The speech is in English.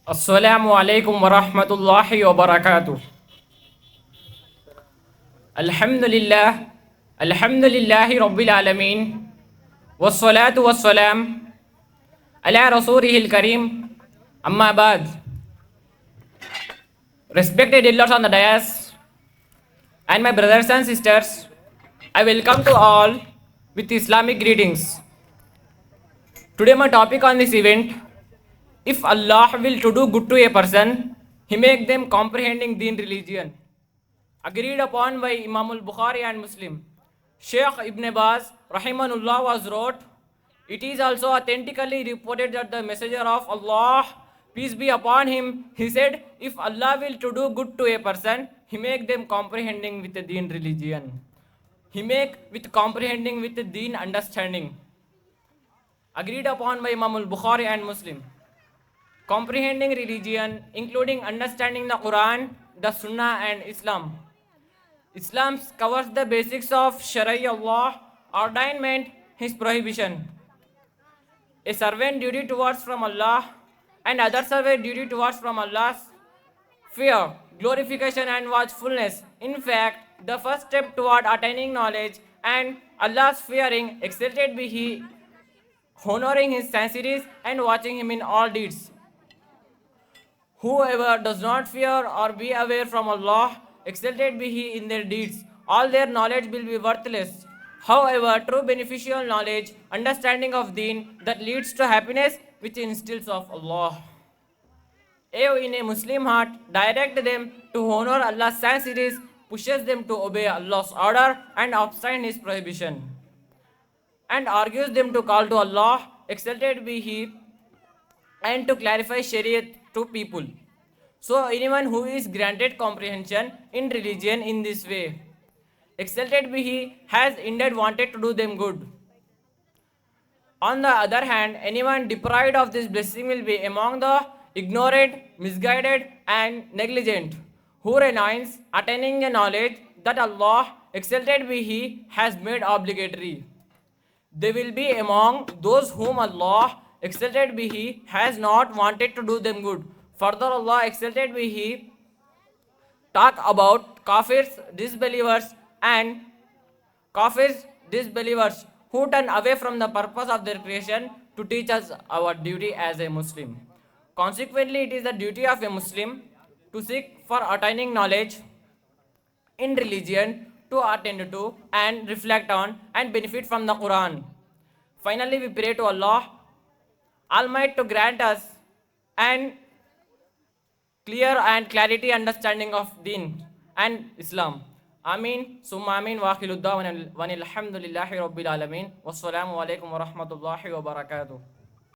अस्सलामु अलैकुम वरहमतुल्लाहि वबरकातुह। अल्हम्दुलिल्लाह अल्हम्दुलिल्लाहि रब्बिल आलमीन वस्सलातु वस्सलाम अला रसूलिहिल करीम अम्मा बाद। Respected elders on the dais and my brothers and sisters, I welcome to all with Islamic greetings. Today my topic on this event: if Allah will to do good to a person, He make them comprehending Deen religion. Agreed upon by Imam al-Bukhari and Muslim. Sheikh Ibn Baz Rahimahullah was wrote, it is also authentically reported that the Messenger of Allah, peace be upon him, he said, if Allah will to do good to a person, He make them comprehending with the Deen religion. He make with comprehending with the Deen understanding. Agreed upon by Imam al-Bukhari and Muslim. Comprehending religion, including understanding the Quran, the Sunnah and Islam. Islam covers the basics of Sharia Allah, ordainment, His prohibition. A servant duty towards from Allah and other servant duty towards from Allah's fear, glorification and watchfulness. In fact, the first step toward attaining knowledge and Allah's fearing, exalted be He, honoring His sanctities and watching Him in all deeds. Whoever does not fear or be aware from Allah, exalted be He in their deeds, all their knowledge will be worthless. However, true beneficial knowledge, understanding of Deen that leads to happiness which instills of Allah. Awe in a Muslim heart, direct them to honor Allah's sanctities, pushes them to obey Allah's order and abstain His prohibition, and argues them to call to Allah, exalted be He, and to clarify Shariat to people. So anyone who is granted comprehension in religion in this way, exalted be He, has indeed wanted to do them good. On the other hand, anyone deprived of this blessing will be among the ignorant, misguided and negligent, who renounce attaining a knowledge that Allah, exalted be He, has made obligatory. They will be among those whom Allah, exalted be He, has not wanted to do them good. Further, Allah, exalted be He, talk about kafirs, disbelievers who turn away from the purpose of their creation to teach us our duty as a Muslim. Consequently, it is the duty of a Muslim to seek for attaining knowledge in religion, to attend to and reflect on and benefit from the Quran. Finally, we pray to Allah Almighty to grant us an clear and clarity understanding of Deen and Islam. Ameen, summa ameen, wa akhiru da'wana wa alhamdulillahi rabbil alamin. Wassalamu alaikum wa rahmatullahi wa barakatuh.